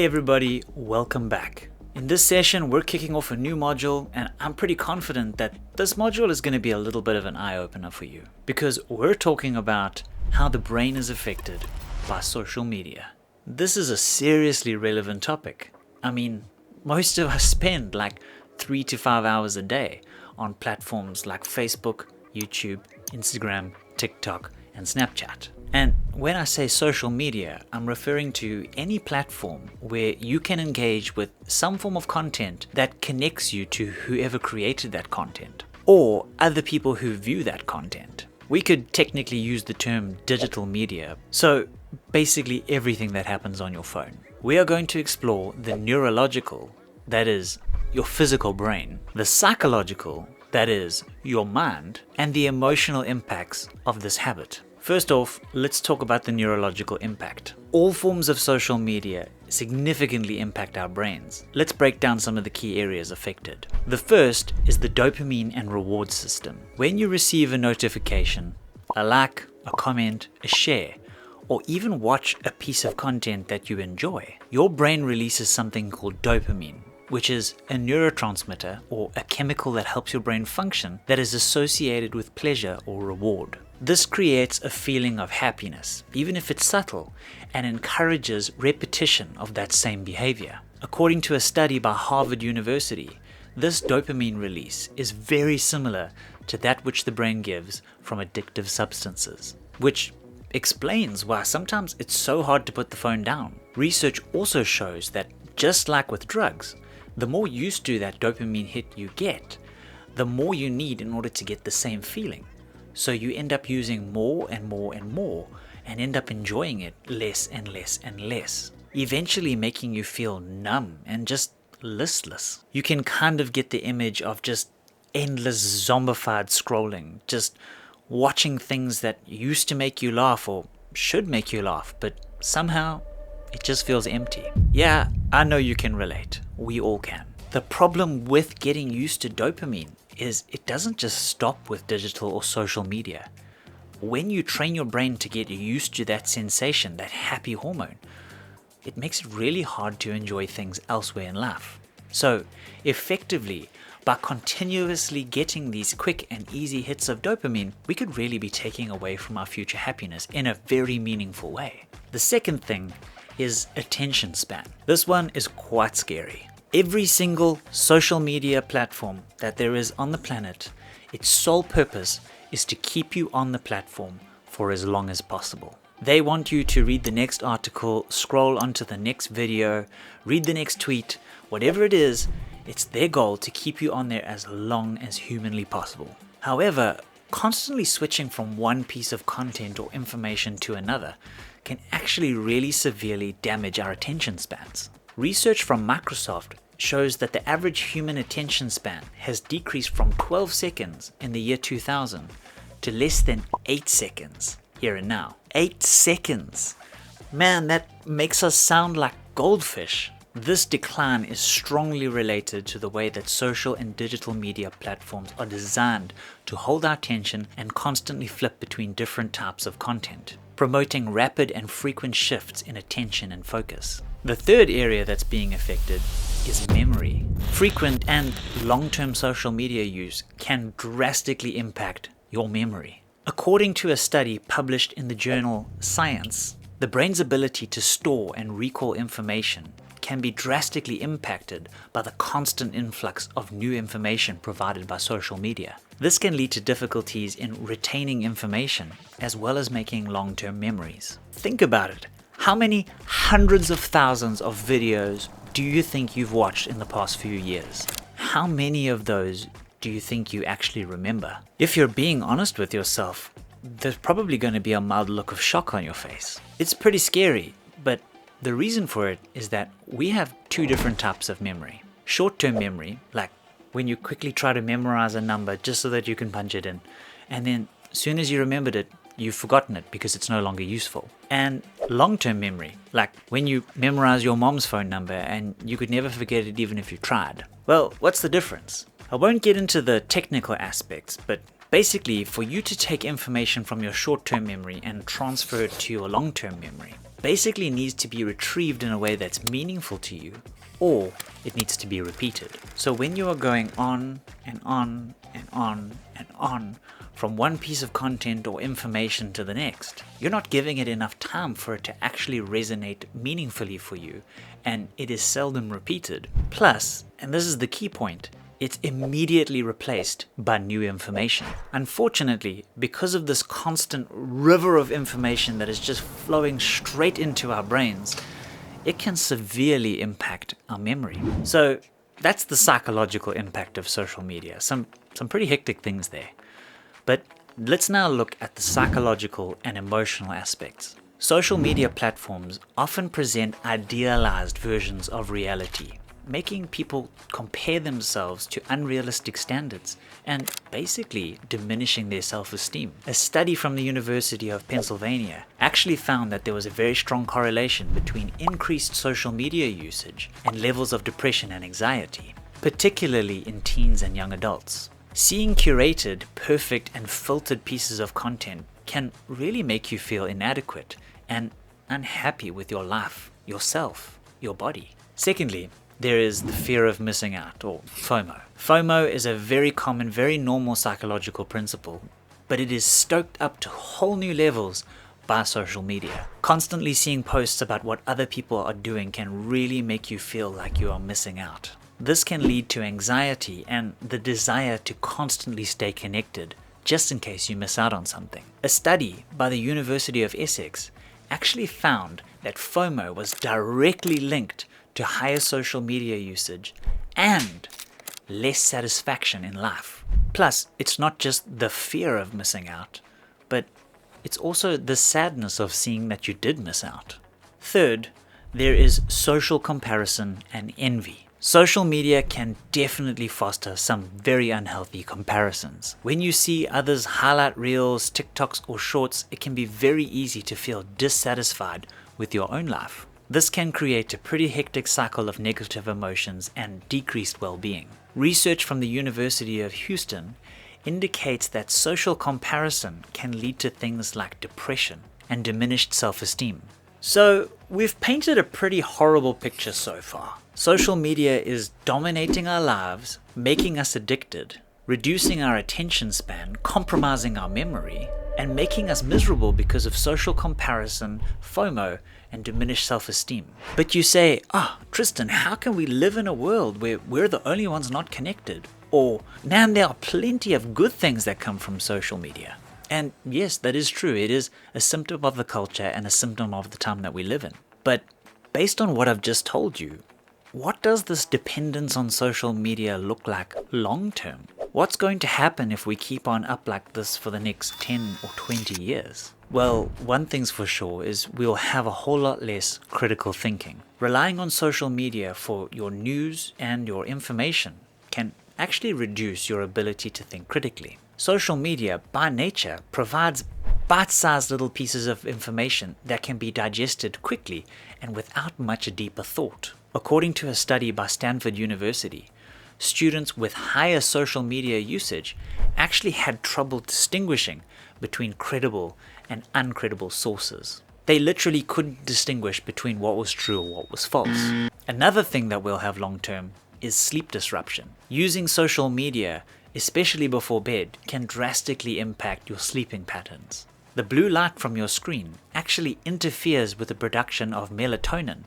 Hey everybody, welcome back. In this session, we're kicking off a new module, and I'm pretty confident that this module is going to be a little bit of an eye-opener for you, because we're talking about how the brain is affected by social media. This is a seriously relevant topic. I mean, most of us spend like 3 to 5 hours a day on platforms like Facebook, YouTube, Instagram, TikTok, and Snapchat. And when I say social media, I'm referring to any platform where you can engage with some form of content that connects you to whoever created that content, or other people who view that content. We could technically use the term digital media, so basically everything that happens on your phone. We are going to explore the neurological, that is, your physical brain, the psychological, that is, your mind, and the emotional impacts of this habit. First off, let's talk about the neurological impact. All forms of social media significantly impact our brains. Let's break down some of the key areas affected. The first is the dopamine and reward system. When you receive a notification, a like, a comment, a share, or even watch a piece of content that you enjoy, your brain releases something called dopamine, which is a neurotransmitter or a chemical that helps your brain function that is associated with pleasure or reward. This creates a feeling of happiness, even if it's subtle, and encourages repetition of that same behavior. According to a study by Harvard University, this dopamine release is very similar to that which the brain gives from addictive substances, which explains why sometimes it's so hard to put the phone down. Research also shows that just like with drugs, the more used to that dopamine hit you get, the more you need in order to get the same feeling. So you end up using more and more and more, and end up enjoying it less and less and less, eventually making you feel numb and just listless. You can kind of get the image of just endless zombified scrolling, just watching things that used to make you laugh or should make you laugh, but somehow it just feels empty. Yeah, I know you can relate. We all can. The problem with getting used to dopamine is it doesn't just stop with digital or social media. When you train your brain to get used to that sensation, that happy hormone, it makes it really hard to enjoy things elsewhere in life. So, effectively, by continuously getting these quick and easy hits of dopamine, we could really be taking away from our future happiness in a very meaningful way. The second thing is attention span. This one is quite scary. Every single social media platform that there is on the planet, its sole purpose is to keep you on the platform for as long as possible. They want you to read the next article, scroll onto the next video, read the next tweet, whatever it is, it's their goal to keep you on there as long as humanly possible. However, constantly switching from one piece of content or information to another can actually really severely damage our attention spans. Research from Microsoft shows that the average human attention span has decreased from 12 seconds in the year 2000 to less than 8 seconds here and now. 8 seconds! Man, that makes us sound like goldfish. This decline is strongly related to the way that social and digital media platforms are designed to hold our attention and constantly flip between different types of content, promoting rapid and frequent shifts in attention and focus. The third area that's being affected is memory. Frequent and long-term social media use can drastically impact your memory. According to a study published in the journal Science, the brain's ability to store and recall information can be drastically impacted by the constant influx of new information provided by social media. This can lead to difficulties in retaining information as well as making long-term memories. Think about it. How many hundreds of thousands of videos do you think you've watched in the past few years? How many of those do you think you actually remember? If you're being honest with yourself, there's probably going to be a mild look of shock on your face. It's pretty scary, but the reason for it is that we have two different types of memory. Short-term memory, like when you quickly try to memorize a number just so that you can punch it in, and then as soon as you remembered it, you've forgotten it because it's no longer useful. And long-term memory, like when you memorize your mom's phone number and you could never forget it even if you tried. Well, what's the difference? I won't get into the technical aspects, but basically for you to take information from your short-term memory and transfer it to your long-term memory, basically needs to be retrieved in a way that's meaningful to you, or it needs to be repeated. So when you are going on and on and on and on from one piece of content or information to the next, you're not giving it enough time for it to actually resonate meaningfully for you, and it is seldom repeated. Plus, and this is the key point, it's immediately replaced by new information. Unfortunately, because of this constant river of information that is just flowing straight into our brains, it can severely impact our memory. So that's the psychological impact of social media. Some pretty hectic things there. But let's now look at the psychological and emotional aspects. Social media platforms often present idealized versions of reality, making people compare themselves to unrealistic standards and basically diminishing their self-esteem. A study from the University of Pennsylvania actually found that there was a very strong correlation between increased social media usage and levels of depression and anxiety, particularly in teens and young adults. Seeing curated, perfect, and filtered pieces of content can really make you feel inadequate and unhappy with your life, yourself, your body. Secondly, there is the fear of missing out, or FOMO. FOMO is a very common, very normal psychological principle, but it is stoked up to whole new levels by social media. Constantly seeing posts about what other people are doing can really make you feel like you are missing out. This can lead to anxiety and the desire to constantly stay connected, just in case you miss out on something. A study by the University of Essex actually found that FOMO was directly linked to higher social media usage and less satisfaction in life. Plus, it's not just the fear of missing out, but it's also the sadness of seeing that you did miss out. Third, there is social comparison and envy. Social media can definitely foster some very unhealthy comparisons. When you see others' highlight reels, TikToks, or shorts, it can be very easy to feel dissatisfied with your own life. This can create a pretty hectic cycle of negative emotions and decreased well-being. Research from the University of Houston indicates that social comparison can lead to things like depression and diminished self-esteem. So, we've painted a pretty horrible picture so far. Social media is dominating our lives, making us addicted, reducing our attention span, compromising our memory, and making us miserable because of social comparison, FOMO, and diminished self-esteem. But you say, Tristan, how can we live in a world where we're the only ones not connected? Or, man, there are plenty of good things that come from social media. And yes, that is true. It is a symptom of the culture and a symptom of the time that we live in. But based on what I've just told you, what does this dependence on social media look like long term? What's going to happen if we keep on up like this for the next 10 or 20 years? Well, one thing's for sure is we'll have a whole lot less critical thinking. Relying on social media for your news and your information can actually reduce your ability to think critically. Social media, by nature, provides bite-sized little pieces of information that can be digested quickly and without much deeper thought. According to a study by Stanford University, students with higher social media usage actually had trouble distinguishing between credible and uncredible sources. They literally couldn't distinguish between what was true or what was false. Another thing that we'll have long term is sleep disruption. Using social media, especially before bed, can drastically impact your sleeping patterns. The blue light from your screen actually interferes with the production of melatonin,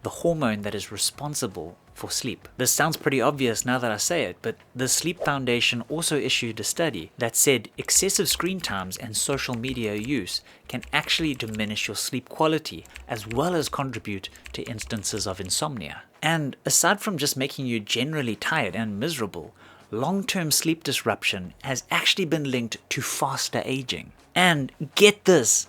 the hormone that is responsible for sleep. This sounds pretty obvious now that I say it, but the Sleep Foundation also issued a study that said excessive screen times and social media use can actually diminish your sleep quality as well as contribute to instances of insomnia. And aside from just making you generally tired and miserable, long-term sleep disruption has actually been linked to faster aging. And get this,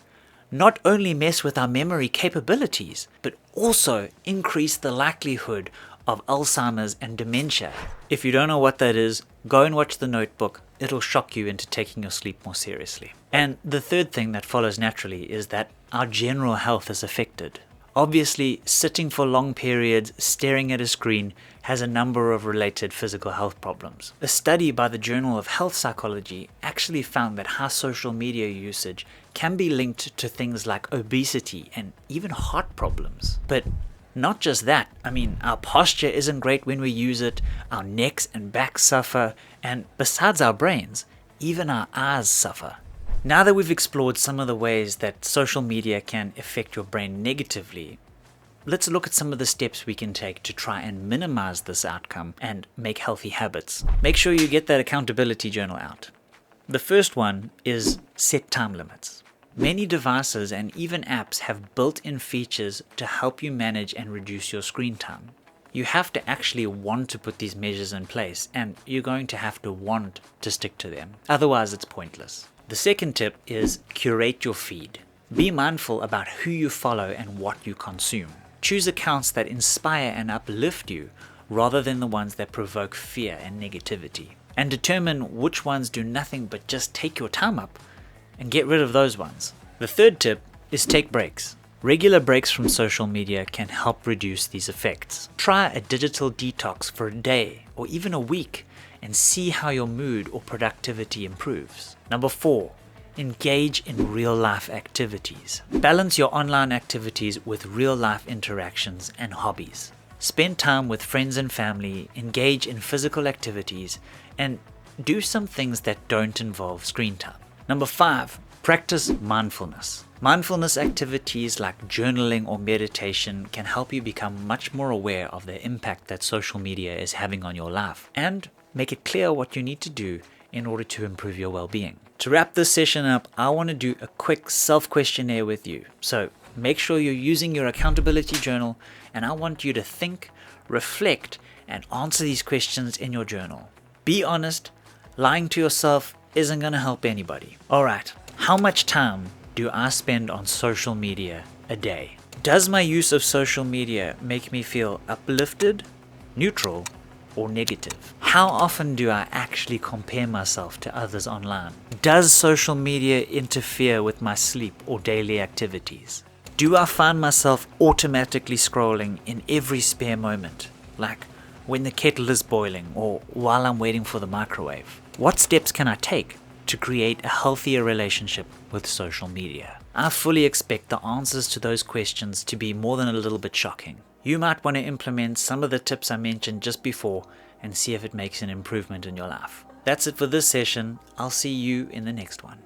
not only mess with our memory capabilities, but also increase the likelihood of Alzheimer's and dementia. If you don't know what that is, go and watch The Notebook. It'll shock you into taking your sleep more seriously. And the third thing that follows naturally is that our general health is affected. Obviously, sitting for long periods staring at a screen has a number of related physical health problems. A study by the Journal of Health Psychology actually found that high social media usage can be linked to things like obesity and even heart problems. But not just that, our posture isn't great when we use it, our necks and backs suffer, and besides our brains, even our eyes suffer. Now that we've explored some of the ways that social media can affect your brain negatively, let's look at some of the steps we can take to try and minimize this outcome and make healthy habits. Make sure you get that accountability journal out. The first one is set time limits. Many devices and even apps have built-in features to help you manage and reduce your screen time. You have to actually want to put these measures in place, and you're going to have to want to stick to them. Otherwise, it's pointless. The second tip is curate your feed. Be mindful about who you follow and what you consume. Choose accounts that inspire and uplift you rather than the ones that provoke fear and negativity. And determine which ones do nothing but just take your time up, and get rid of those ones. The third tip is take breaks. Regular breaks from social media can help reduce these effects. Try a digital detox for a day or even a week and see how your mood or productivity improves. Number 4, engage in real-life activities. Balance your online activities with real-life interactions and hobbies. Spend time with friends and family, engage in physical activities, and do some things that don't involve screen time. Number 5, practice mindfulness. Mindfulness activities like journaling or meditation can help you become much more aware of the impact that social media is having on your life and make it clear what you need to do in order to improve your well-being. To wrap this session up, I want to do a quick self-questionnaire with you. So make sure you're using your accountability journal, and I want you to think, reflect, and answer these questions in your journal. Be honest. Lying to yourself isn't going to help anybody. Alright, how much time do I spend on social media a day? Does my use of social media make me feel uplifted, neutral, or negative? How often do I actually compare myself to others online? Does social media interfere with my sleep or daily activities? Do I find myself automatically scrolling in every spare moment, like when the kettle is boiling or while I'm waiting for the microwave? What steps can I take to create a healthier relationship with social media? I fully expect the answers to those questions to be more than a little bit shocking. You might want to implement some of the tips I mentioned just before and see if it makes an improvement in your life. That's it for this session. I'll see you in the next one.